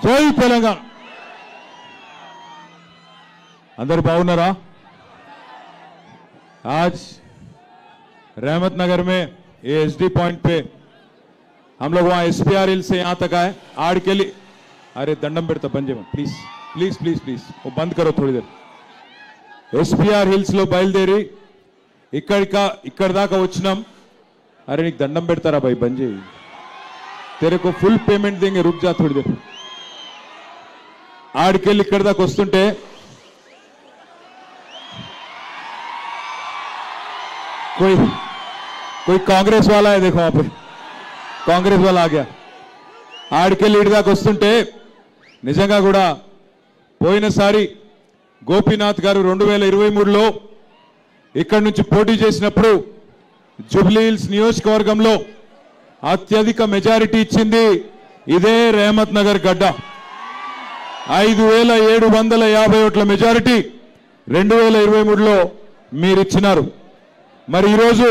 జై తెలంగాణ. अंदर बागुन्नारा? आज रहमत नगर में ये एसडी पॉइंट पे हम लोग वहां एसपीआर हिल से यहां तक आए. आड़ के लिए अरे दंडम पेड़ता बंद చేయమని प्लीज प्लीज प्लीज प्लीज वो बंद करो थोड़ी देर. एसपीआर हिल्स లో బయలుదేరి ఇక్కడ దాకా వచ్చినాం. अरे నీకు దండం పెడతారా भाई बंद చేయి. तेरे को फुल पेमेंट देंगे रुक जा थोड़ी देर. आड़ के लिए ఇక్కడ దాకా వస్తుంటే कोई कांग्रेस वाला है देखो वहां पे कांग्रेस वाला आ गया. आड़के लीड दाका वस्तुंटे निजंगा कूडा పోయినసారి గోపీనాథ్ గారు 2023లో ఇక్కడ నుంచి పోటీ చేసినప్పుడు జూబ్లీ హిల్స్ నియోజకవర్గంలో అత్యధిక మెజారిటీ ఇచ్చింది ఇదే రెహమత్ నగర్ గడ్డ. 5750 ఓట్ల మెజారిటీ 2023లో మీరు ఇచ్చినారు. మరి ఈ రోజు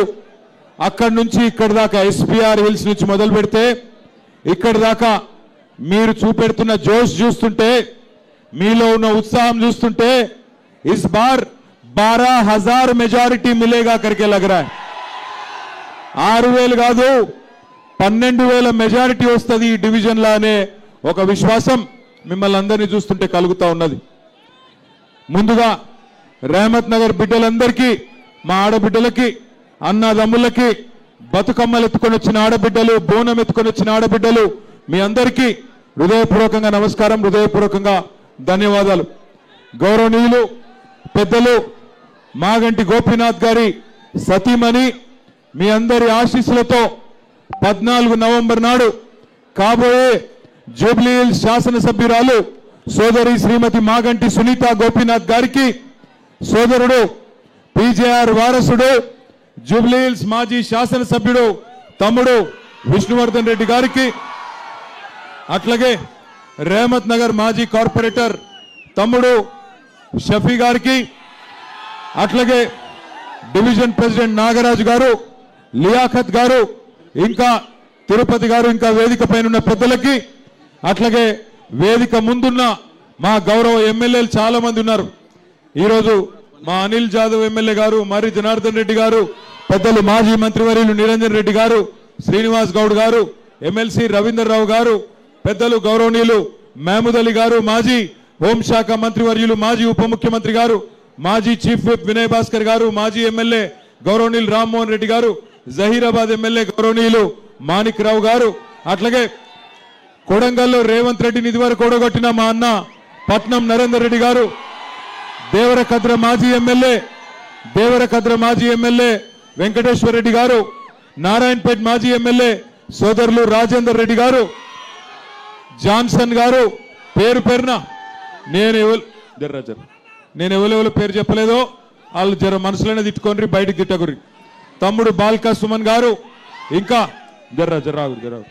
అక్కడి నుంచి ఇక్కడ దాకా ఎస్పీఆర్ హిల్స్ నుంచి మొదలు పెడితే ఇక్కడ దాకా మీరు చూపెడుతున్న జోష్ చూస్తుంటే మీలో ఉన్న ఉత్సాహం చూస్తుంటే ఇస్ బార్ 12000 మెజారిటీ మిలేగా करके लग रहा है. 6000 కాదు 12000 మెజారిటీ వస్తది ఈ డివిజన్ లో అనే ఒక విశ్వాసం మిమ్మల్ని అందరినీ చూస్తుంటే కలుగుతా ఉన్నది. ముందుగా రెహమత్ నగర్ బిడ్డలందరికీ మా ఆడబిడ్డలకి అన్నదమ్ములకి బతుకమ్మలు ఎత్తుకొని వచ్చిన ఆడబిడ్డలు బోనం ఎత్తుకొని వచ్చిన ఆడబిడ్డలు మీ అందరికీ హృదయపూర్వకంగా నమస్కారం, హృదయపూర్వకంగా ధన్యవాదాలు. గౌరవనీయులు పెద్దలు మాగంటి గోపీనాథ్ గారి సతీమణి మీ అందరి ఆశీస్సులతో 14 నవంబర్ నాడు కాబోయే జూబ్లీ హిల్స్ శాసనసభ్యురాలు సోదరి శ్రీమతి మాగంటి సునీత గోపీనాథ్ గారికి సోదరుడు పీజేఆర్ వారసుడు జూబ్లీ హిల్స్ మాజీ శాసనసభ్యుడు తమ్ముడు విష్ణువర్ధన్ రెడ్డి గారికి, అట్లాగే రెహమత్ నగర్ మాజీ కార్పొరేటర్ తమ్ముడు షఫీ గారికి, అట్లాగే డివిజన్ ప్రెసిడెంట్ నాగరాజు గారు, లియాఖత్ గారు, ఇంకా తిరుపతి గారు, ఇంకా వేదిక పైన ఉన్న పెద్దలకి, అట్లాగే వేదిక ముందున్న మా గౌరవ ఎమ్మెల్యేలు చాలా మంది ఉన్నారు. ఈరోజు మా అనిల్ జాదవ్ ఎమ్మెల్యే గారు, మరి జనార్దన్ రెడ్డి గారు, పెద్దలు మాజీ మంత్రివర్యులు నిరంజన్ రెడ్డి గారు, శ్రీనివాస్ గౌడ్ గారు, ఎమ్మెల్సీ రవీందర్ రావు గారు, పెద్దలు గౌరవనీయులు మహమూద్ అలీ గారు, మాజీ హోంశాఖ మంత్రివర్యులు మాజీ ఉప ముఖ్యమంత్రి గారు, మాజీ చీఫ్ విప్ వినయ్ భాస్కర్ గారు, మాజీ ఎమ్మెల్యే గౌరవనీయులు రామ్మోహన్ రెడ్డి గారు, జహీరాబాద్ ఎమ్మెల్యే గౌరవనీయులు మాణిక్ రావు గారు, అట్లాగే కొడంగల్లో రేవంత్ రెడ్డిని ఇదివరకు ఓడగొట్టిన మా అన్న పట్నం నరేందర్ రెడ్డి గారు, దేవరకద్ర మాజీ ఎమ్మెల్యే వెంకటేశ్వర రెడ్డి గారు, నారాయణపేట్ మాజీ ఎమ్మెల్యే సోదరులు రాజేందర్ రెడ్డి గారు, జాన్సన్ గారు, పేరు పేరున నేను ఎవరెవరు పేరు చెప్పలేదో వాళ్ళు జర మనసులోనే తిట్టుకోండి, బయటికి తిట్టకురి. తమ్ముడు బాల్కా సుమన్ గారు, ఇంకా జర్రాగు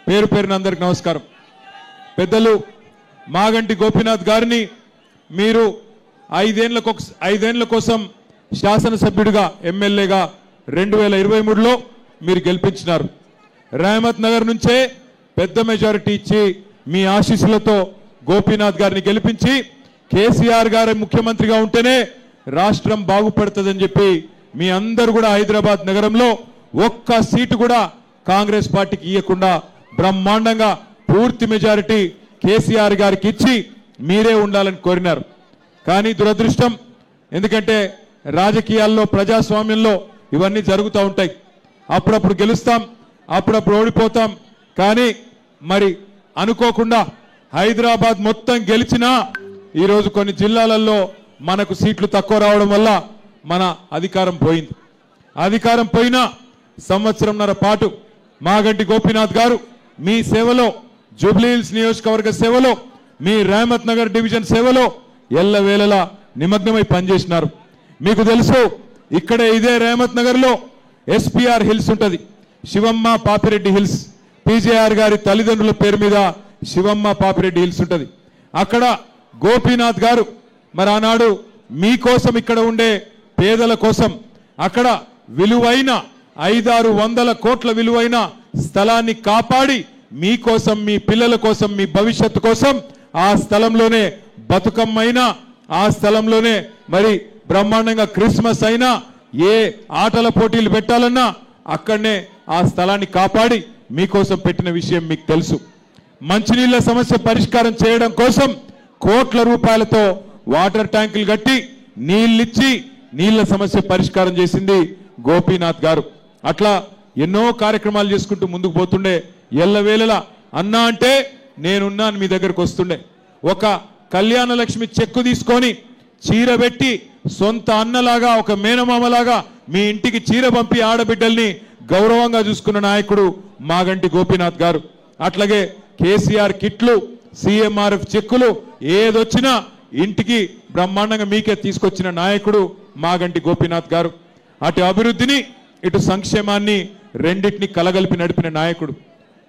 పేరు పేరున అందరికి నమస్కారం. పెద్దలు మాగంటి గోపీనాథ్ గారిని మీరు 5 ఏళ్ల కోసం శాసనసభ్యుడిగా ఎమ్మెల్యేగా 2023లో మీరు గెలిపించినారు. రెహమత్ నగర్ నుంచే పెద్ద మెజారిటీ ఇచ్చి మీ ఆశీస్సులతో గోపీనాథ్ గారిని గెలిపించి కేసీఆర్ గారి ముఖ్యమంత్రిగా ఉంటేనే రాష్ట్రం బాగుపడుతుందని చెప్పి మీ అందరూ కూడా హైదరాబాద్ నగరంలో ఒక్క సీటు కూడా కాంగ్రెస్ పార్టీకి ఇవ్వకుండా బ్రహ్మాండంగా పూర్తి మెజారిటీ కేసీఆర్ గారికి ఇచ్చి మీరే ఉండాలని కోరినారు. కానీ దురదృష్టం, ఎందుకంటే రాజకీయాల్లో ప్రజాస్వామ్యంలో ఇవన్నీ జరుగుతూ ఉంటాయి. అప్పుడప్పుడు గెలుస్తాం, అప్పుడప్పుడు ఓడిపోతాం. కానీ మరి అనుకోకుండా హైదరాబాద్ మొత్తం గెలిచినా ఈరోజు కొన్ని జిల్లాలలో మనకు సీట్లు తక్కువ రావడం వల్ల మన అధికారం పోయింది. అధికారం పోయినా సంవత్సరంన్నర పాటు మాగంటి గోపీనాథ్ గారు మీ సేవలో, జూబ్లీ హిల్స్ నియోజకవర్గ సేవలో, మీ రెహమత్ నగర్ డివిజన్ సేవలో ఎల్లవేళలా నిమగ్నమై పనిచేసినారు. మీకు తెలుసు, ఇక్కడే ఇదే రెహమత్ నగర్ లో ఎస్పీఆర్ హిల్స్ ఉంటది, శివమ్మ పాపిరెడ్డి హిల్స్. పీజేఆర్ గారి తల్లిదండ్రుల పేరు మీద శివమ్మ పాపిరెడ్డి హిల్స్ ఉంటది. అక్కడ గోపీనాథ్ గారు మరి ఆనాడు మీకోసం, ఇక్కడ ఉండే పేదల కోసం అక్కడ విలువైన 500-600 కోట్ల విలువైన స్థలాన్ని కాపాడి మీకోసం, మీ పిల్లల కోసం, మీ భవిష్యత్తు కోసం ఆ స్థలంలోనే బతుకమ్మైనా, ఆ స్థలంలోనే మరి బ్రహ్మాండంగా క్రిస్మస్ అయినా, ఏ ఆటల పోటీలు పెట్టాలన్నా అక్కడనే ఆ స్థలాన్ని కాపాడి మీకోసం పెట్టిన విషయం మీకు తెలుసు. మంచినీళ్ళ సమస్య పరిష్కారం చేయడం కోసం కోట్ల రూపాయలతో వాటర్ ట్యాంకులు కట్టి నీళ్ళిచ్చి నీళ్ల సమస్య పరిష్కారం చేసింది గోపీనాథ్ గారు. అట్లా ఎన్నో కార్యక్రమాలు చేసుకుంటూ ముందుకు పోతుండే. ఎల్లవేళలా అన్నా అంటే నేనున్నాను మీ దగ్గరకు వస్తుండే. ఒక కళ్యాణ లక్ష్మి చెక్కు తీసుకొని చీర పెట్టి సొంత అన్నలాగా, ఒక మేనమామలాగా మీ ఇంటికి చీర పంపి ఆడబిడ్డల్ని గౌరవంగా చూసుకున్న నాయకుడు మాగంటి గోపీనాథ్ గారు. అట్లాగే కేసీఆర్ కిట్లు, సీఎంఆర్ఎఫ్ చెక్కులు ఏదొచ్చినా ఇంటికి బ్రహ్మాండంగా మీకే తీసుకొచ్చిన నాయకుడు మాగంటి గోపీనాథ్ గారు. అటు అభివృద్ధిని ఇటు సంక్షేమాన్ని రెండింటిని కలగలిపి నడిపిన నాయకుడు.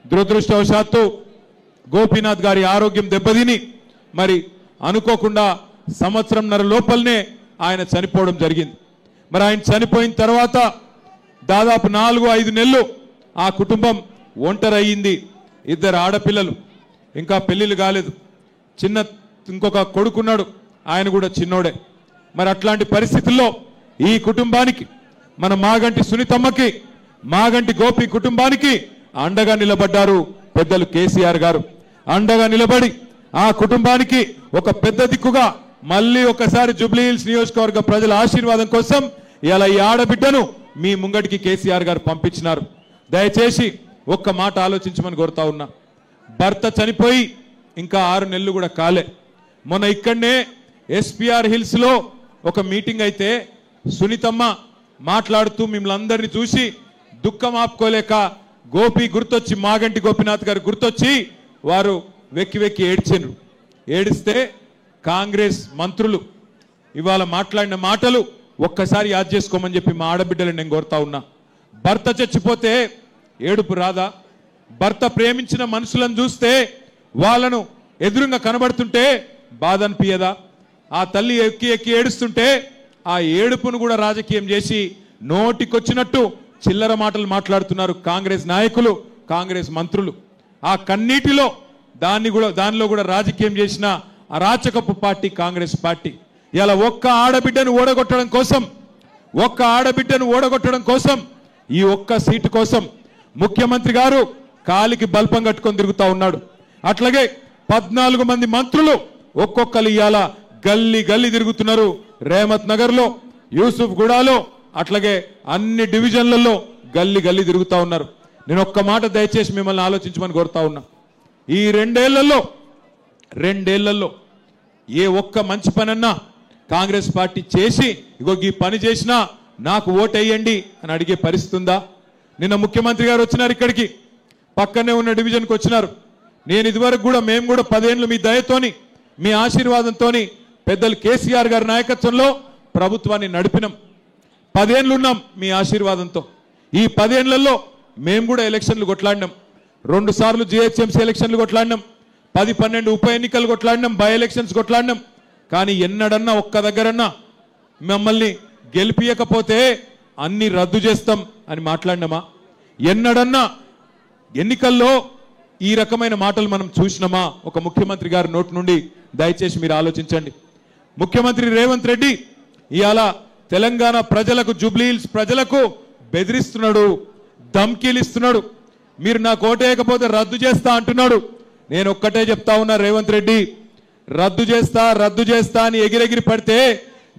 దురదృష్టవశాత్తు గోపీనాథ్ గారి ఆరోగ్యం దెబ్బతిని మరి అనుకోకుండా సంవత్సరంన్నర లోపలనే ఆయన చనిపోవడం జరిగింది. మరి ఆయన చనిపోయిన తర్వాత దాదాపు 4-5 నెలలు ఆ కుటుంబం ఒంటరి అయ్యింది. 2 ఆడపిల్లలు, ఇంకా పెళ్లిళ్ళు కాలేదు. ఇంకొక కొడుకున్నాడు, ఆయన కూడా చిన్నోడే. మరి అట్లాంటి పరిస్థితుల్లో ఈ కుటుంబానికి, మన మాగంటి సునీతమ్మకి, మాగంటి గోపి కుటుంబానికి అండగా నిలబడ్డారు పెద్దలు కేసీఆర్ గారు. అండగా నిలబడి ఆ కుటుంబానికి ఒక పెద్ద దిక్కుగా మళ్ళీ ఒకసారి జూబ్లీహిల్స్ నియోజకవర్గ ప్రజల ఆశీర్వాదం కోసం ఇలా ఈ ఆడబిడ్డను మీ ముంగటికి కేసీఆర్ గారు పంపించినారు. దయచేసి ఒక్క మాట ఆలోచించమని కోరుతా ఉన్నా. భర్త చనిపోయి ఇంకా 6 నెలలు కూడా కాలే. మొన్న ఇక్కడనే ఎస్పీఆర్ హిల్స్ లో ఒక మీటింగ్ అయితే సునీతమ్మ మాట్లాడుతూ మిమ్మల్ని అందరినీ చూసి దుఃఖం ఆపుకోలేక గోపి గుర్తొచ్చి, మాగంటి గోపీనాథ్ గారు గుర్తొచ్చి వారు వెక్కి వెక్కి ఏడ్చారు. ఏడిస్తే కాంగ్రెస్ మంత్రులు ఇవాళ మాట్లాడిన మాటలు ఒక్కసారి యాద్ చేసుకోమని చెప్పి మా ఆడబిడ్డలను నేను కోరుతా ఉన్నా. భర్త చచ్చిపోతే ఏడుపు రాదా? భర్త ప్రేమించిన మనుషులను చూస్తే వాళ్ళను ఎదురుగా కనబడుతుంటే బాధ అనిపించదా? ఆ తల్లి ఎక్కి ఎక్కి ఏడుస్తుంటే ఆ ఏడుపును కూడా రాజకీయం చేసి నోటికొచ్చినట్టు చిల్లర మాటలు మాట్లాడుతున్నారు కాంగ్రెస్ నాయకులు, కాంగ్రెస్ మంత్రులు. ఆ కన్నీటిలో దానిలో కూడా రాజకీయం చేసిన అరాచకపు పార్టీ కాంగ్రెస్ పార్టీ. ఇలా ఒక్క ఆడబిడ్డను ఓడగొట్టడం కోసం ఈ ఒక్క సీటు కోసం ముఖ్యమంత్రి గారు కాలికి బల్పం కట్టుకొని తిరుగుతా ఉన్నాడు. అట్లాగే 14 మంది మంత్రులు ఒక్కొక్కరు ఇవాళ గల్లీ గల్లీ తిరుగుతున్నారు. రేమత్ నగర్ లో, యూసుఫ్ గూడాలో, అట్లాగే అన్ని డివిజన్లలో గల్లీ గల్లీ తిరుగుతా ఉన్నారు. నేను ఒక్క మాట దయచేసి మిమ్మల్ని ఆలోచించమని కోరుతా ఉన్నా. ఈ రెండేళ్లలో ఏ ఒక్క మంచి పనన్నా కాంగ్రెస్ పార్టీ చేసి ఇగో ఈ పని చేసినా నాకు ఓటేయండి అని అడిగే పరిస్థితి ఉందా? నిన్న ముఖ్యమంత్రి గారు వచ్చినారు, ఇక్కడికి పక్కనే ఉన్న డివిజన్కి వచ్చినారు. నేను ఇదివరకు కూడా మేము కూడా 10 ఏళ్ళు మీ దయతోని, మీ ఆశీర్వాదంతోని, పెద్దలు కేసీఆర్ గారి నాయకత్వంలో ప్రభుత్వాన్ని నడిపినాం. 10 ఏళ్ళు ఉన్నాం మీ ఆశీర్వాదంతో. ఈ 10 ఏళ్లలో మేము కూడా ఎలక్షన్లు కొట్లాడినాం. 2 సార్లు జిహెచ్ఎంసీ ఎలక్షన్లు కొట్లాడినాం, 10-12 ఉప ఎన్నికలు కొట్లాడినాం, బై ఎలక్షన్స్ కొట్లాడినాం. కానీ ఎన్నడన్నా ఒక్క దగ్గరన్నా మమ్మల్ని గెలిపియకపోతే అన్ని రద్దు చేస్తాం అని మాట్లాడినామా? ఎన్నడన్నా ఎన్నికల్లో ఈ రకమైన మాటలు మనం చూసినామా ఒక ముఖ్యమంత్రి గారి నోటి నుండి? దయచేసి మీరు ఆలోచించండి. ముఖ్యమంత్రి రేవంత్ రెడ్డి ఇవాళ తెలంగాణ ప్రజలకు, జూబ్లీహిల్స్ ప్రజలకు బెదిరిస్తున్నాడు, ధమ్కీలు ఇస్తున్నాడు. మీరు నాకు ఓటేయకపోతే రద్దు చేస్తా అంటున్నాడు. నేను ఒక్కటే చెప్తా ఉన్నా, రేవంత్ రెడ్డి, రద్దు చేస్తా అని ఎగిరెగిరి పడితే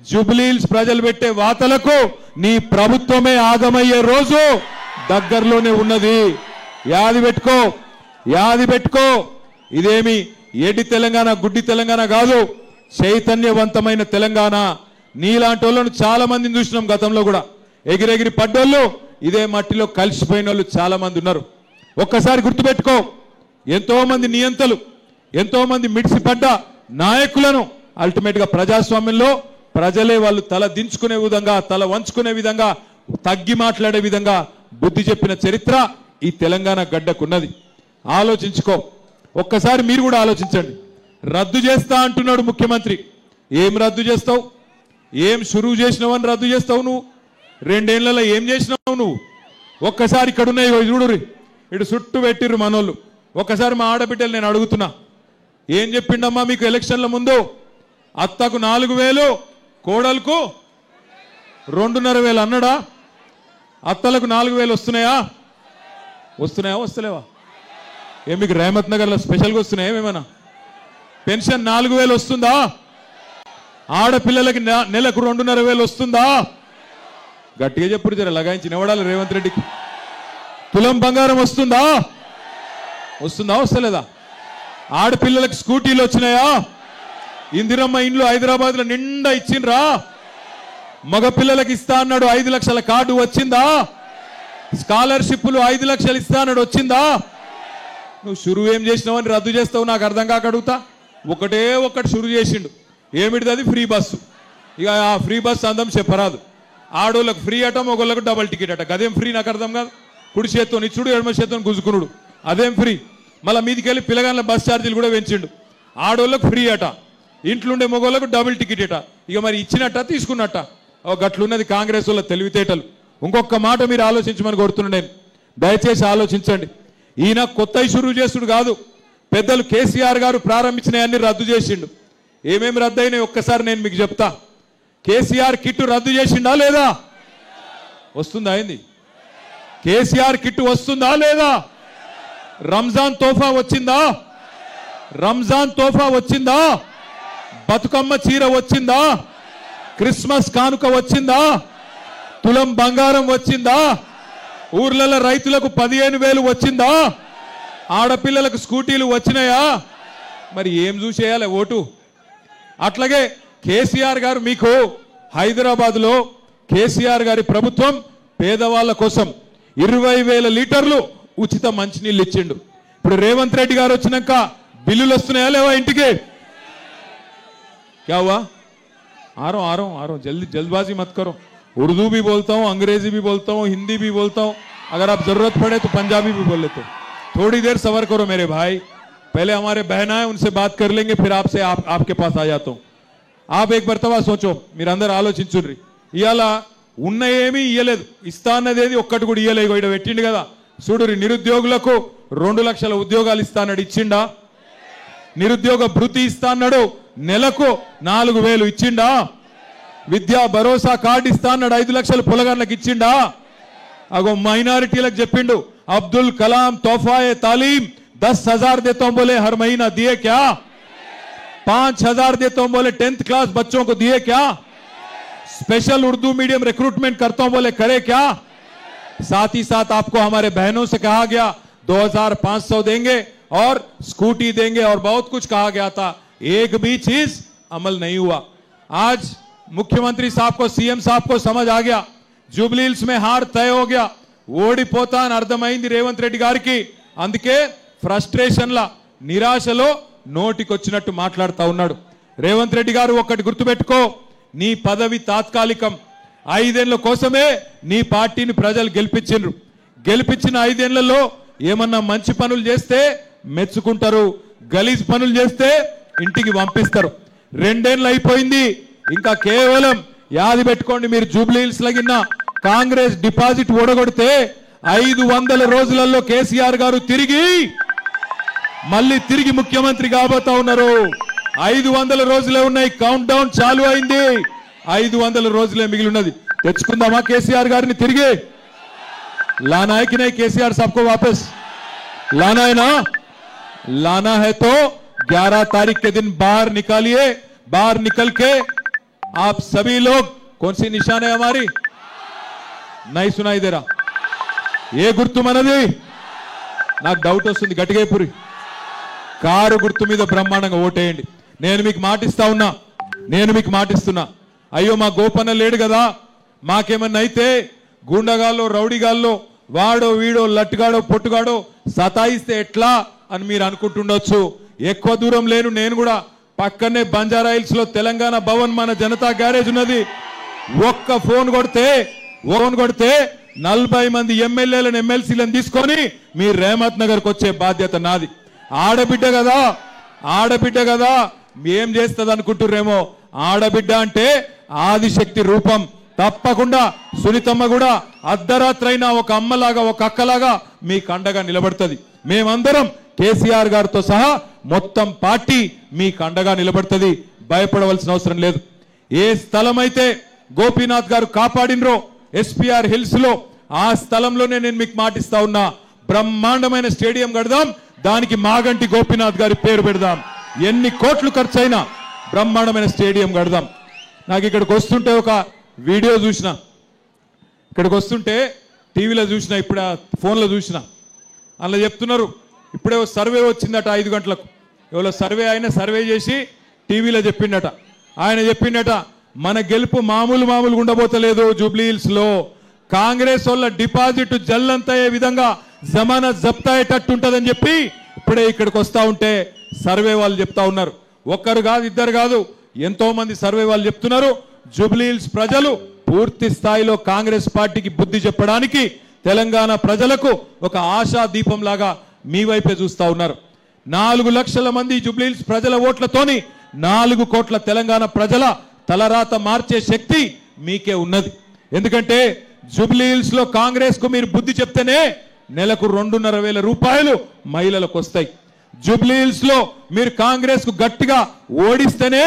జూబ్లీహిల్స్ ప్రజలు పెట్టే వాతలకు నీ ప్రభుత్వమే ఆగమయ్యే రోజు దగ్గరలోనే ఉన్నది. యాది పెట్టుకో. ఇదేమి ఏడి తెలంగాణ, గుడ్డి తెలంగాణ కాదు, చైతన్యవంతమైన తెలంగాణ. నీలాంటి వాళ్ళను చాలా మందిని చూసినాం గతంలో కూడా. ఎగిరెగిరి పడ్డోళ్ళు, ఇదే మట్టిలో కలిసిపోయిన వాళ్ళు చాలా మంది ఉన్నారు. ఒక్కసారి గుర్తుపెట్టుకో, ఎంతో మంది నియంతలు, ఎంతో మంది మిడిసిపడ్డ నాయకులను అల్టిమేట్ గా ప్రజాస్వామ్యంలో ప్రజలే వాళ్ళు తల దించుకునే విధంగా, తల వంచుకునే విధంగా, తగ్గి మాట్లాడే విధంగా బుద్ధి చెప్పిన చరిత్ర ఈ తెలంగాణ గడ్డకున్నది. ఆలోచించుకో. ఒక్కసారి మీరు కూడా ఆలోచించండి. రద్దు చేస్తా అంటున్నాడు ముఖ్యమంత్రి. ఏం రద్దు చేస్తావు? ఏం షురువు చేసినావని రద్దు చేస్తావు నువ్వు? 2 ఏళ్లలో ఏం చేసినావు నువ్వు? ఒక్కసారి ఇక్కడ ఉన్నాయి చూడురి, ఇటు చుట్టూ పెట్టిర్రు మనోళ్ళు. ఒకసారి మా ఆడబిడ్డలు నేను అడుగుతున్నా, ఏం చెప్పిండమ్మా మీకు ఎలక్షన్ల ముందు? అత్తకు 4,000, కోడలకు 2,500 అన్నాడా? అత్తలకు 4,000 వస్తున్నాయా? వస్తలేవా? ఏం మీకు రేమత్ నగర్లో స్పెషల్గా వస్తున్నాయా? ఏమేమన్నా పెన్షన్ 4,000 వస్తుందా? ఆడపిల్లలకి నెలకు 2,500 వస్తుందా? గట్టిగా చెప్పుడు, జర లగాయించి నివడాలి రేవంత్ రెడ్డికి. తులం బంగారం వస్తుందా? వస్తలేదా? ఆడపిల్లలకు స్కూటీలు వచ్చినాయా? ఇందిరమ్మ ఇండ్లు హైదరాబాద్ లో నిండా ఇచ్చిండ్రా? మగ పిల్లలకు ఇస్తా అన్నాడు 5 లక్షల కార్డు వచ్చిందా? స్కాలర్షిప్లు 5 లక్షలు ఇస్తా అన్నాడు వచ్చిందా? నువ్వు షురు ఏం చేసినావని రద్దు చేస్తావు నాకు అర్థం కాక అడుగుతా. ఒకటి షురు చేసిండు, ఏమిటిది? అది ఫ్రీ బస్సు. ఇక ఆ ఫ్రీ బస్సు అందం చెప్పరాదు. ఆడోళ్ళకు ఫ్రీ అట, మొగోళ్ళకు డబల్ టికెట్ అట. అదేం ఫ్రీ నాకు అర్థం కాదు. కుడి చేత్తో ఇచ్చుడు, ఎడమ చేత్తో గుంజుకునుడు, అదేం ఫ్రీ? మళ్ళీ మీదికి వెళ్ళి పిల్లగాళ్ళ బస్ ఛార్జీలు కూడా పెంచిండు. ఆడోళ్ళకు ఫ్రీ అట, ఇంట్లుండే మొగోళ్ళకు డబుల్ టికెట్ అట. ఇక మరి ఇచ్చినట్ట తీసుకున్నట్ట? గట్లున్నది కాంగ్రెస్ వాళ్ళ తెలివితేటలు. ఇంకొక మాట మీరు ఆలోచించమని కోరుతున్నా నేను, దయచేసి ఆలోచించండి. ఈయన కొత్త షురూ చేసుడు కాదు, పెద్దలు కేసీఆర్ గారు ప్రారంభించినవన్నీ రద్దు చేసిండు. ఏమేమి రద్దు అయినాయి ఒక్కసారి నేను మీకు చెప్తా. కేసీఆర్ కిట్టు రద్దు చేసిండా లేదా? వస్తుందా? అయింది. కేసీఆర్ కిట్టు వస్తుందా లేదా? రంజాన్ తోఫా వచ్చిందా? వచ్చిందా? బతుకమ్మ చీర వచ్చిందా? క్రిస్మస్ కానుక వచ్చిందా? తులం బంగారం వచ్చిందా? ఊర్లలో రైతులకు 15,000 వచ్చిందా? ఆడపిల్లలకు స్కూటీలు వచ్చినాయా? మరి ఏం చూసేయాలి ఓటు? అట్లాగే కేసీఆర్ గారు మీకు హైదరాబాద్లో కేసీఆర్ గారి ప్రభుత్వం పేదవాళ్ళ కోసం 20,000 లీటర్లు ఉచిత మంచినీళ్ళు ఇచ్చిండు. ఇప్పుడు రేవంత్ రెడ్డి గారు వచ్చినాక బిల్లులు వస్తున్నాయా లేవా ఇంటికి? क्या हुआ? आ रहा हूं जल्दबाजी मत करो. उर्दू भी बोलता हूं, अंग्रेजी भी बोलता हूं, हिंदी भी बोलता हूं, अगर आप जरूरत पड़े तो पंजाबी भी बोल लेते. थोड़ी देर सबर करो मेरे भाई, पहले हमारे बहना है उनसे बात कर लेंगे, फिर आपसे आपके पास आ जाता हूं. आप एक मरतबा सोचो, మీరు అందరూ ఆలోచించుర్రి. ఇయాల ఉన్న ఏమీ ఇయ్యలేదు, ఇస్తా అన్నదేది ఒక్కటి కూడా ఇయ్యలేదు. ఇక్కడ పెట్టిండు కదా చూడురి, నిరుద్యోగులకు 2 లక్షల ఉద్యోగాలు ఇస్తా అన్నాడు, ఇచ్చిండా? నిరుద్యోగ భృతి ఇస్తా అన్నాడు, నెలకు 4,000 ఇచ్చిండా? విద్యా భరోసా కార్డు ఇస్తా అన్నాడు, 5 లక్షలు పొలగాళ్ళకి ఇచ్చిండా? అగో మైనారిటీలకు చెప్పిండు, అబ్దుల్ కలాం తోఫాయే తాలీం 10,000 देता हूं बोले हर महीना, दिए क्या? 5,000 देता हूं बोले 10th क्लास बच्चों को, दिए क्या? स्पेशल उर्दू मीडियम रिक्रूटमेंट करता हूं बोले, करे क्या? साथ ही साथ आपको हमारे बहनों से कहा गया 2,500 देंगे और स्कूटी देंगे और बहुत कुछ कहा गया था, एक भी चीज अमल नहीं हुआ. आज मुख्यमंत्री साहब को, सीएम साहब को समझ आ गया, जुबली हिल्स में हार तय हो गया, ఓడిపోతా అని అర్థమైంది రేవంత్ రెడ్డి గారికి. అందుకే ఫ్రస్ట్రేషన్ లా, నిరాశలో నోటికొచ్చినట్టు మాట్లాడుతూ ఉన్నాడు. రేవంత్ రెడ్డి గారు ఒక్కటి గుర్తుపెట్టుకో, నీ పదవి తాత్కాలికం. 5 ఏళ్ల కోసమే నీ పార్టీని ప్రజలు గెలిపించిండ్రు. గెలిపించిన 5 ఏళ్లలో ఏమన్నా మంచి పనులు చేస్తే మెచ్చుకుంటారు, గలీజ్ పనులు చేస్తే ఇంటికి పంపిస్తారు. 2 ఏళ్ళు అయిపోయింది, ఇంకా కేవలం యాది పెట్టుకోండి, మీరు జూబ్లీ హిల్స్ లగిన కాంగ్రెస్ డిపాజిట్ ఓడగొడితే 500 రోజులలో కేసీఆర్ గారు మళ్ళీ తిరిగి ముఖ్యమంత్రి కాబోతా ఉన్నారు. 500 రోజులే ఉన్నాయి, కౌంట్ డౌన్ చాలు అయింది. 500 రోజులే మిగిలి ఉన్నది. తెచ్చుకుందామా కేసీఆర్ గారిని తిరిగి? लाना है कि नहीं केसीआर साहब को वापस? लाना है ना? लाना है तो 11 तारीख के दिन बाहर निकालिए. बाहर निकल के आप सभी लोग, कौन सी निशान है हमारी? नहीं सुनाई दे रहा. ये गुर्तु मनदी నాకు డౌట్ వస్తుంది. గట్టిగైపురి కారు గుర్తు మీద బ్రహ్మాండంగా ఓటేయండి. నేను మీకు మాటిస్తున్నా. అయ్యో మా గోపన్న లేడు కదా, మాకేమన్నా అయితే గూండగాల్లో, రౌడీగాల్లో, వాడో వీడో, లట్టుగాడో, పొట్టుగాడో సతాయిస్తే ఎట్లా అని మీరు అనుకుంటుండొచ్చు. ఎక్కువ దూరం లేను, నేను కూడా పక్కనే బంజారా హిల్స్ లో తెలంగాణ భవన్, మన జనతా గ్యారేజ్ ఉన్నది. ఒక్క ఫోన్ కొడితే 40 మంది ఎమ్మెల్యేలను, ఎమ్మెల్సీలను తీసుకొని మీ రేమత్ నగర్కి వచ్చే బాధ్యత నాది. ఆడబిడ్డ కదా ఏం చేస్తుంది అనుకుంటుర్రేమో. ఆడబిడ్డ అంటే ఆదిశక్తి రూపం. తప్పకుండా సునీతమ్మ కూడా అర్ధరాత్రైనా ఒక అమ్మలాగా, ఒక అక్కలాగా మీకు అండగా నిలబడుతుంది. మేమందరం కేసీఆర్ గారితో సహా మొత్తం పార్టీ మీకు అండగా నిలబడుతుంది, భయపడవలసిన అవసరం లేదు. ఏ స్థలం అయితే గోపీనాథ్ గారు కాపాడినరో ఎస్పీఆర్ హిల్స్ లో, ఆ స్థలంలోనే నేను మీకు మాటిస్తా ఉన్నా, బ్రహ్మాండమైన స్టేడియం కడదాం, దానికి మాగంటి గోపీనాథ్ గారి పేరు పెడదాం. ఎన్ని కోట్లు ఖర్చైనా బ్రహ్మాండమైన స్టేడియం కడదాం. నాకు ఇక్కడికి వస్తుంటే ఒక వీడియో చూసిన, ఇక్కడికి వస్తుంటే టీవీలో చూసిన, ఇప్పుడు ఫోన్లో చూసిన, అందులో చెప్తున్నారు ఇప్పుడే సర్వే వచ్చిందట 5 గంటలకు, ఎవరో సర్వే ఆయన సర్వే చేసి టీవీలో చెప్పిండట. ఆయన చెప్పిండట మన గెలుపు మామూలుగా ఉండబోతలేదు, జూబ్లీ హిల్స్ లో కాంగ్రెస్ వాళ్ళ డిపాజిట్ జల్లంతయ్యే విధంగా జమానా జప్తా అయ్యేటట్టు ఉంటుందని చెప్పి ఇప్పుడే ఇక్కడికి వస్తా ఉంటే సర్వే వాళ్ళు చెప్తా ఉన్నారు. ఒక్కరు కాదు, ఇద్దరు కాదు, ఎంతో మంది సర్వే వాళ్ళు చెప్తున్నారు. జూబ్లీ హిల్స్ ప్రజలు పూర్తి స్థాయిలో కాంగ్రెస్ పార్టీకి బుద్ధి చెప్పడానికి తెలంగాణ ప్రజలకు ఒక ఆశా దీపం లాగా మీ వైపే చూస్తా ఉన్నారు. 4 లక్షల మంది జూబ్లీ హిల్స్ ప్రజల ఓట్లతోని 4 కోట్ల తెలంగాణ ప్రజల తలరాత మార్చే శక్తి మీకే ఉన్నది. ఎందుకంటే జూబ్లీ హిల్స్ లో కాంగ్రెస్ కు మీరు బుద్ధి చెప్తేనే నెలకు 2,500 రూపాయలు మహిళలకు వస్తాయి. జూబ్లీ హిల్స్ లో మీరు కాంగ్రెస్ కు గట్టిగా ఓడిస్తేనే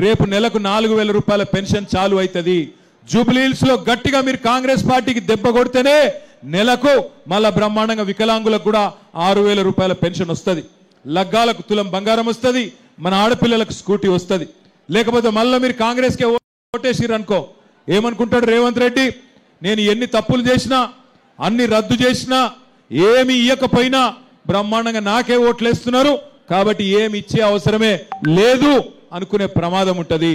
రేపు నెలకు 4,000 రూపాయల పెన్షన్ చాలు అవుతుంది. జూబ్లీ హిల్స్ లో గట్టిగా మీరు కాంగ్రెస్ పార్టీకి దెబ్బ కొడితేనే నెలకు మళ్ళా బ్రహ్మాండంగా వికలాంగులకు కూడా 6,000 రూపాయల పెన్షన్ వస్తుంది, లగ్గాలకు తులం బంగారం వస్తుంది, మన ఆడపిల్లలకు స్కూటీ వస్తుంది. లేకపోతే మళ్ళీ మీరు కాంగ్రెస్కే ఓటేసిరు అనుకో, ఏమనుకుంటాడు రేవంత్ రెడ్డి, నేను ఎన్ని తప్పులు చేసినా, అన్ని రద్దు చేసినా, ఏమి ఇయ్యకపోయినా బ్రహ్మాండంగా నాకే ఓట్లేస్తున్నారు కాబట్టి ఏమి ఇచ్చే అవసరమే లేదు అనుకునే ప్రమాదం ఉంటుంది.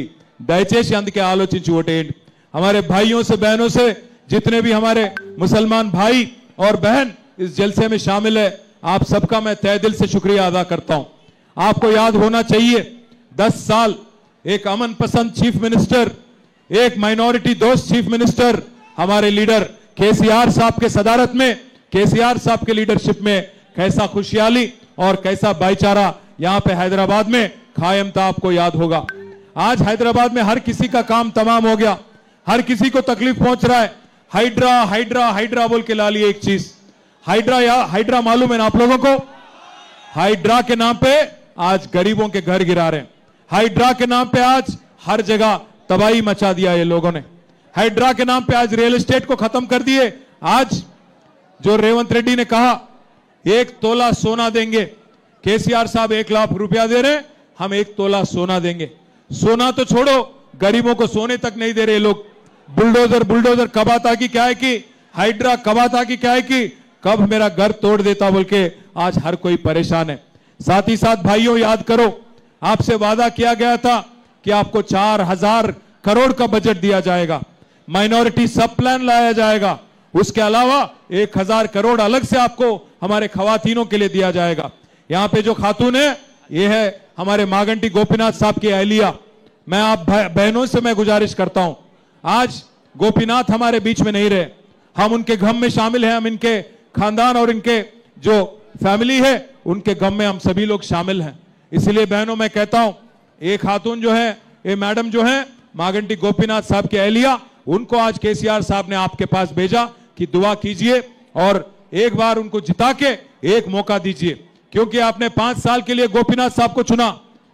దయచేసి అందుకే ఆలోచించి ఓటేయండి. हमारे भाइयों से बहनों से जितने भी हमारे मुसलमान भाई और बहन इस जलसे में शामिल है, आप सबका मैं तहे दिल से शुक्रिया अदा करता हूं. आपको याद होना चाहिए 10 साल एक अमन पसंद चीफ मिनिस्टर, एक माइनॉरिटी दोस्त चीफ मिनिस्टर हमारे लीडर केसीआर साहब के सदारत में, केसीआर साहब के लीडरशिप में कैसा खुशहाली और कैसा भाईचारा यहां पे हैदराबाद में कायम था, आपको याद होगा. आज हैदराबाद में हर किसी का काम तमाम हो गया, हर किसी को तकलीफ पहुंच रहा है. हाइड्रा हाइड्रा हाइड्रा बोल के ला लिए एक चीज, हाइड्रा या हाइड्रा मालूम है ना आप लोगों को? हाइड्रा के नाम पे आज गरीबों के घर गिरा रहे हैं, हाइड्रा के नाम पे आज हर जगह तबाही मचा दिया ये लोगों ने, हाइड्रा के नाम पे आज रियल एस्टेट को खत्म कर दिए. आज जो रेवंत रेड्डी ने कहा 1 तोला सोना देंगे, केसीआर साहब 1 लाख रुपया दे रहे, हम 1 तोला सोना देंगे. सोना तो छोड़ो, गरीबों को सोने तक नहीं दे रहे लोग. बुलडोजर बुलडोजर कब आता कि क्या है कि हाइड्रा कब आता कि क्या है कि कब मेरा घर तोड़ देता बोल के आज हर कोई परेशान है. साथ ही साथ भाइयों याद करो, आपसे वादा किया गया था कि आपको 4,000 करोड़ का बजट दिया जाएगा, माइनॉरिटी सब प्लान लाया जाएगा, उसके अलावा 1,000 करोड़ अलग से आपको हमारे खवातीनों के लिए दिया जाएगा. यहां पे जो खातून है ये है हमारे मागंटी गोपीनाथ साहब की अहलिया. मैं आप बहनों से मैं गुजारिश करता हूं, आज गोपीनाथ हमारे बीच में नहीं रहे, हम उनके गम में शामिल हैं, हम इनके खानदान और इनके जो फैमिली है उनके गम में हम सभी लोग शामिल हैं. इसलिए बहनों मैं कहता हूं, एक खातून जो है, ये मैडम जो है मागंटी गोपीनाथ साहब के अहलिया, उनको आज केसीआर साहब ने आपके पास भेजा कि दुआ कीजिए और एक बार उनको जिता के एक मौका दीजिए, क्योंकि आपने 5 साल के लिए गोपीनाथ साहब को चुना,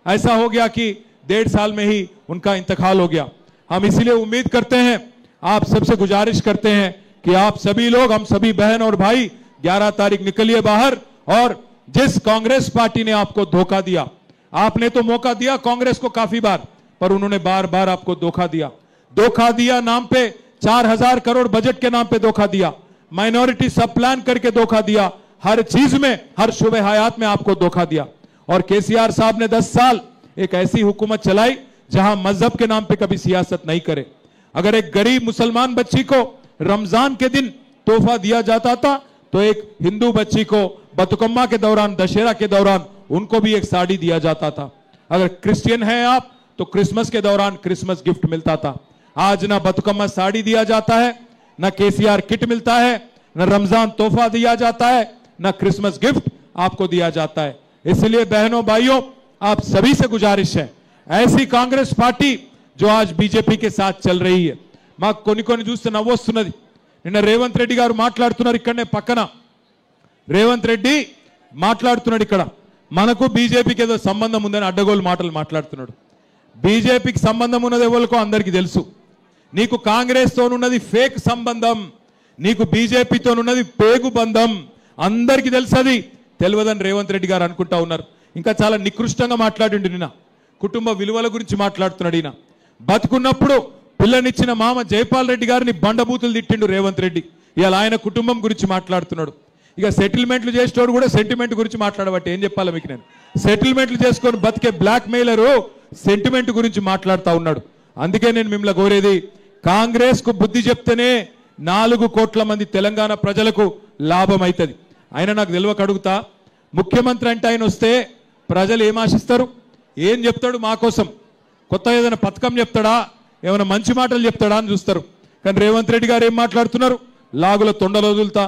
ऐसा हो गया कि 1.5 साल में ही उनका इंतकाल हो गया. हम इसीलिए उम्मीद करते हैं, आप सबसे गुजारिश करते हैं कि आप सभी लोग, हम सभी बहन और भाई 11 तारीख निकलिए बाहर. और जिस कांग्रेस पार्टी ने आपको धोखा दिया, आपने तो मौका दिया कांग्रेस को काफी बार, पर उन्होंने बार बार आपको धोखा दिया. धोखा दिया नाम पे 4,000 करोड़ बजट के नाम पे धोखा दिया, माइनॉरिटी सब प्लान करके धोखा दिया, हर चीज में, हर शुबे हयात में आपको धोखा दिया. और केसीआर साहब ने 10 साल एक ऐसी हुकूमत चलाई जहां मजहब के नाम पे कभी सियासत नहीं करे. अगर एक गरीब मुसलमान बच्ची को रमजान के दिन तोहफा दिया जाता था तो एक हिंदू बच्ची को बतुकम्मा के दौरान, दशहरा के दौरान उनको भी एक साड़ी दिया जाता था. अगर क्रिश्चियन हैं आप तो क्रिसमस के दौरान क्रिसमस गिफ्ट मिलता था. आज ना बतुकम्मा साड़ी दिया जाता है, ना केसीआर किट मिलता है, ना रमजान तोहफा दिया जाता है, ना क्रिसमस गिफ्ट आपको दिया जाता है. इसलिए बहनों भाइयों आप सभी से गुजारिश है, ऐसी कांग्रेस पार्टी जो आज बीजेपी के साथ चल रही है, మాకు కొన్ని చూస్తే నవ్వొస్తున్నది. నిన్న రేవంత్ రెడ్డి గారు మాట్లాడుతున్నారు, ఇక్కడనే పక్కన రేవంత్ రెడ్డి మాట్లాడుతున్నాడు ఇక్కడ మనకు బీజేపీకి ఏదో సంబంధం ఉందని అడ్డగోలు మాటలు మాట్లాడుతున్నాడు. బీజేపీకి సంబంధం ఉన్నది ఎవరికో అందరికీ తెలుసు. నీకు కాంగ్రెస్తో ఉన్నది ఫేక్ సంబంధం, నీకు బీజేపీతో ఉన్నది పేగు బంధం, అందరికీ తెలుసు. అది తెలియదని రేవంత్ రెడ్డి గారు అనుకుంటా ఉన్నారు. ఇంకా చాలా నికృష్టంగా మాట్లాడిండు నిన్న, కుటుంబ విలువల గురించి మాట్లాడుతున్నాడు. ఈయన బతుకున్నప్పుడు పిల్లనిచ్చిన మామ జైపాల్ రెడ్డి గారిని బండబూతులు తిట్టిండు రేవంత్ రెడ్డి. ఇవాళ ఆయన కుటుంబం గురించి మాట్లాడుతున్నాడు. ఇక సెటిల్మెంట్లు చేసేటోడు కూడా సెంటిమెంట్ గురించి మాట్లాడబట్టి ఏం చెప్పాలి మీకు నేను. సెటిల్మెంట్లు చేసుకొని బతికే బ్లాక్ మెయిలరు సెంటిమెంట్ గురించి మాట్లాడుతూ ఉన్నాడు. అందుకే నేను మిమ్మల్ని కోరేది, కాంగ్రెస్ కు బుద్ధి చెప్తేనే 4 కోట్ల మంది తెలంగాణ ప్రజలకు లాభం అవుతుంది. ఆయన నాకు తెలియక అడుగుతా, ముఖ్యమంత్రి అంటే ఆయన వస్తే ప్రజలు ఏం ఆశిస్తారు, ఏం చెప్తాడు మా కోసం, కొత్త ఏదైనా పథకం చెప్తాడా, ఏమైనా మంచి మాటలు చెప్తాడా అని చూస్తారు. కానీ రేవంత్ రెడ్డి గారు ఏం మాట్లాడుతున్నారు, లాగుల తొండలు వదులుతా,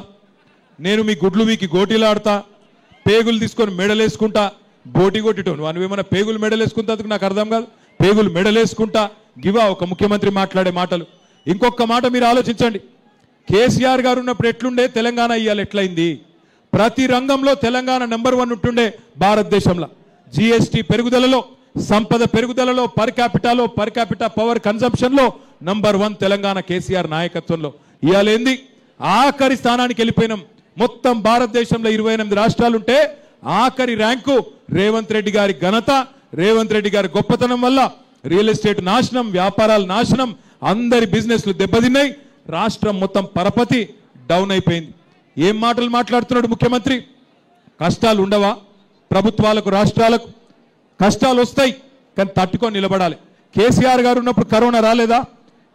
నేను మీ గుడ్లు మీకు గోటీలు ఆడతా, పేగులు తీసుకొని మెడలేసుకుంటా, బోటి కొట్టిటోను నువ్వేమన్నా పేగులు మెడలేసుకుంటా, నాకు అర్థం కాదు. పేగులు మెడలేసుకుంటా గివా ఒక ముఖ్యమంత్రి మాట్లాడే మాటలు. ఇంకొక మాట మీరు ఆలోచించండి, కేసీఆర్ గారు ఉన్నప్పుడు ఎట్లుండే తెలంగాణ, ఇవాళ ఎట్లయింది. ప్రతి రంగంలో తెలంగాణ నెంబర్ 1 ఉంటుండే భారతదేశంలో. జిఎస్టీ పెరుగుదలలో, సంపద పెరుగుదలలో, పర్ క్యాపిటా పవర్ కన్సంప్షన్లో నంబర్ 1 తెలంగాణ కేసీఆర్ నాయకత్వంలో. ఇవాళ ఏంది, ఆఖరి స్థానానికి వెళ్ళిపోయినాం. మొత్తం భారతదేశంలో 28 రాష్ట్రాలు ఉంటే ఆఖరి ర్యాంకు రేవంత్ రెడ్డి గారి ఘనత, రేవంత్ రెడ్డి గారి గొప్పతనం వల్ల రియల్ ఎస్టేట్ నాశనం, వ్యాపారాలు నాశనం, అందరి బిజినెస్లు దెబ్బతిన్నాయి, రాష్ట్రం మొత్తం పరపతి డౌన్ అయిపోయింది. ఏం మాటలు మాట్లాడుతున్నాడు ముఖ్యమంత్రి. కష్టాలు ఉండవా ప్రభుత్వాలకు, రాష్ట్రాలకు? కష్టాలు వస్తాయి, కానీ తట్టుకొని నిలబడాలి. కేసీఆర్ గారు ఉన్నప్పుడు కరోనా రాలేదా?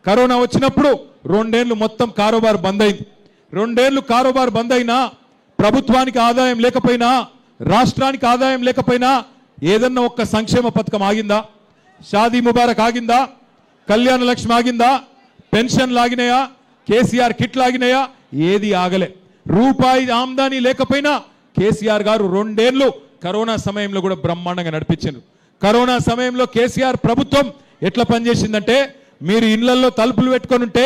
కరోనా వచ్చినప్పుడు 2 ఏళ్ళు మొత్తం కారోబార్ బంద్ అయింది. 2 ఏళ్ళు కారోబార్ బంద్ అయినా, ప్రభుత్వానికి ఆదాయం లేకపోయినా, రాష్ట్రానికి ఆదాయం లేకపోయినా ఏదన్నా ఒక్క సంక్షేమ పథకం ఆగిందా? షాదీ ముబారక్ ఆగిందా? కళ్యాణ లక్ష్మి ఆగిందా? పెన్షన్లు ఆగినాయా? కేసీఆర్ కిట్లు ఆగినాయా? ఏది ఆగలే. రూపాయి ఆమ్దానీ లేకపోయినా కేసీఆర్ గారు 2 ఏళ్ళు కరోనా సమయంలో కూడా బ్రహ్మాండంగా నడిపించారు. కరోనా సమయంలో కేసీఆర్ ప్రభుత్వం ఎట్లా పనిచేసిందంటే, మీరు ఇళ్లలో తలుపులు పెట్టుకొని ఉంటే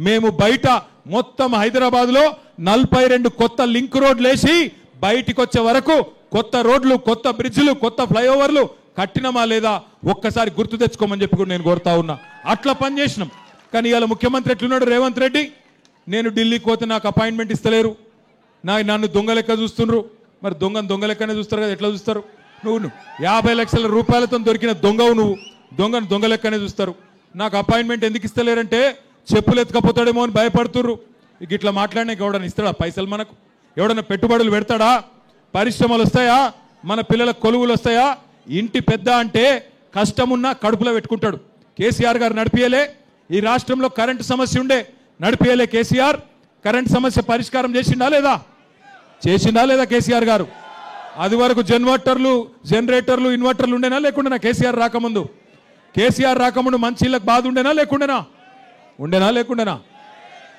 మేము బయట మొత్తం హైదరాబాద్లో 42 కొత్త లింక్ రోడ్లు వేసి బయటికి వచ్చే వరకు కొత్త రోడ్లు, కొత్త బ్రిడ్జ్లు, కొత్త ఫ్లైఓవర్లు కట్టినమా లేదా ఒక్కసారి గుర్తు తెచ్చుకోమని చెప్పి కూడా నేను కోరుతా ఉన్నా. అట్లా పనిచేసినాం. కానీ ఇవాళ ముఖ్యమంత్రి ఎట్లున్నాడు రేవంత్ రెడ్డి, నేను ఢిల్లీకి పోతే నాకు అపాయింట్మెంట్ ఇస్తలేరు, నన్ను దొంగ లెక్క చూస్తుండ్రు. మరి దొంగ లెక్కనే చూస్తారు కదా, ఎట్లా చూస్తారు? నువ్వు 50 లక్షల రూపాయలతో దొరికిన దొంగవు, నువ్వు దొంగ లెక్కనే చూస్తారు. నాకు అపాయింట్మెంట్ ఎందుకు ఇస్తలేరంటే చెప్పులు ఎత్తుకపోతాడేమో అని భయపడుతుర్రు. ఇక ఇట్లా మాట్లాడినాక ఎవడన్నా ఇస్తాడా పైసలు? మనకు ఎవడన్నా పెట్టుబడులు పెడతాడా? పరిశ్రమలు వస్తాయా? మన పిల్లలకు కొలువులు వస్తాయా? ఇంటి పెద్ద అంటే కష్టమున్నా కడుపులో పెట్టుకుంటాడు. కేసీఆర్ గారు నడిపియలే. ఈ రాష్ట్రంలో కరెంటు సమస్య ఉండే, నడిపియలే కేసీఆర్. కరెంటు సమస్య పరిష్కారం చేసిండా లేదా కేసీఆర్ గారు? అది వరకు జనరేటర్లు ఇన్వర్టర్లు ఉండేనా లేకుండా కేసీఆర్ రాకముందు? కేసీఆర్ రాకముందు మంచి ఇళ్ళకి బాధ ఉండేనా లేకుండేనా?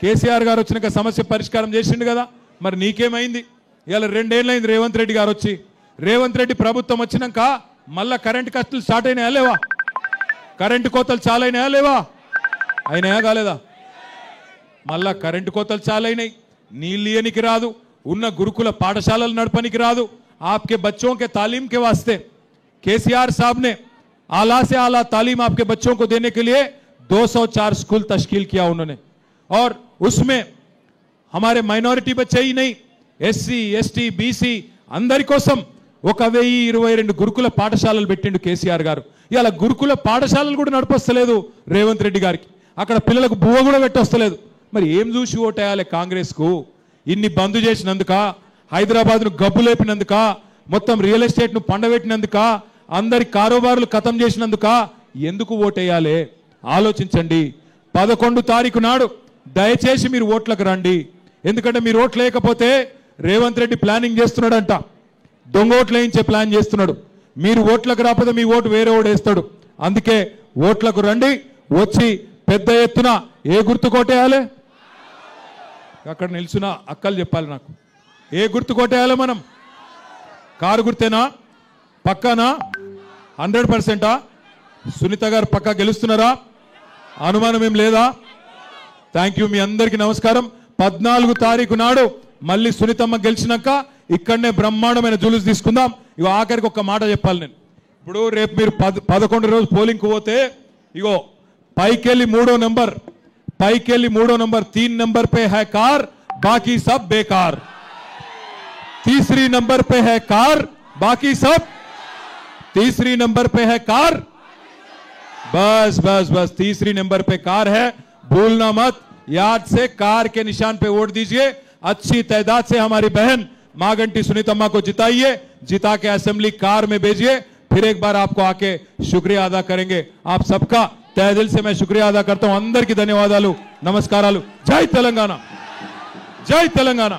కేసీఆర్ గారు వచ్చినాక సమస్య పరిష్కారం చేసిండు కదా. మరి నీకేమైంది? ఇవాళ 2 ఏళ్ళైంది రేవంత్ రెడ్డి గారు వచ్చి. రేవంత్ రెడ్డి ప్రభుత్వం వచ్చినాక మళ్ళా కరెంటు కష్టాలు స్టార్ట్ అయినాయా లేవా? కరెంటు కోతలు చాలా అయినాయా లేవా? అయినాయా కాలేదా? మళ్ళా కరెంటు కోతలు చాలా అయినాయి. నీళ్ళు ఇయ్యనికి రాదు, ఉన్న గురుకుల పాఠశాలలు నడపనికి రాదు. आपके बच्चों के तालीम के वास्ते केसीआर साहब ने आला से आला तालीम आपके बच्चों को देने के लिए 204 स्कूल तश्कील किया उन्होंने. और उसमें हमारे माइनॉरिटी बच्चे ही नहीं, एससी एसटी बीसी अंदरी कोसम 1022 గురుకుల పాఠశాలలు పెట్టిండు కేసీఆర్ గారు. ఇలా గురుకుల పాఠశాలలు కూడా నడిపొస్తలేదు రేవంత్ రెడ్డి గారికి. అక్కడ పిల్లలకు బువ్వ కూడా పెట్టొస్తలేదు. మరి ఏం చూసి ఓటేయాలి కాంగ్రెస్ కు? ఇన్ని బంద్ చేసినందుక, హైదరాబాద్ను గబ్బు లేపినందుక, మొత్తం రియల్ ఎస్టేట్ను పండబెట్టినందుక, అందరి కారోబార్లు ఖతం చేసినందుక ఎందుకు ఓటేయాలి? ఆలోచించండి. 11 తారీఖు నాడు దయచేసి మీరు ఓట్లకు రండి. ఎందుకంటే మీరు ఓట్లు లేకపోతే రేవంత్ రెడ్డి ప్లానింగ్ చేస్తున్నాడంట, దొంగ ఓట్లు వేయించే ప్లాన్ చేస్తున్నాడు. మీరు ఓట్లకు రాకపోతే మీ ఓటు వేరే ఓటు వేస్తాడు. అందుకే ఓట్లకు రండి. వచ్చి పెద్ద ఎత్తున ఏ గుర్తు కొట్టేయాలి? అక్కడ నిల్చున్న అక్కలు చెప్పాలి నాకు, ఏ గుర్తు కొట్టేయాలి మనం? కారు గుర్తేనా? పక్కానా? 100%? సునీత గారు పక్కా గెలుస్తున్నారా? అనుమానం ఏం లేదా? Thank you. మీ అందరికీ నమస్కారం. 14 తారీఖు నాడు మళ్ళీ సునీతమ్మ గెలిచినాక ఇక్కడనే బ్రహ్మాండమైన జులుస్ తీసుకుందాం. ఇగో ఆఖరికి ఒక మాట చెప్పాలి నేను. ఇప్పుడు రేపు మీరు 11 రోజు పోలింగ్కి పోతే ఇగో పైకెళ్ళి మూడో నెంబర్ 3 नंबर पे है कार, बाकी सब बेकार. तीसरी नंबर पे है कार, बाकी सब. तीसरी नंबर पे है कार, बस बस बस तीसरी नंबर पे कार है, भूलना मत. याद से कार के निशान पे वोट दीजिए. अच्छी तादाद से हमारी बहन मागंटी सुनीतम्मा को जिताइए, जिता के असेंबली कार में भेजिए. फिर एक बार आपको आके शुक्रिया अदा करेंगे. आप सबका तहे दिल से मैं शुक्रिया अदा करता हूं. अंदर की धन्यवादालु, नमस्कारालु. जय तेलंगाना, जय तेलंगाना.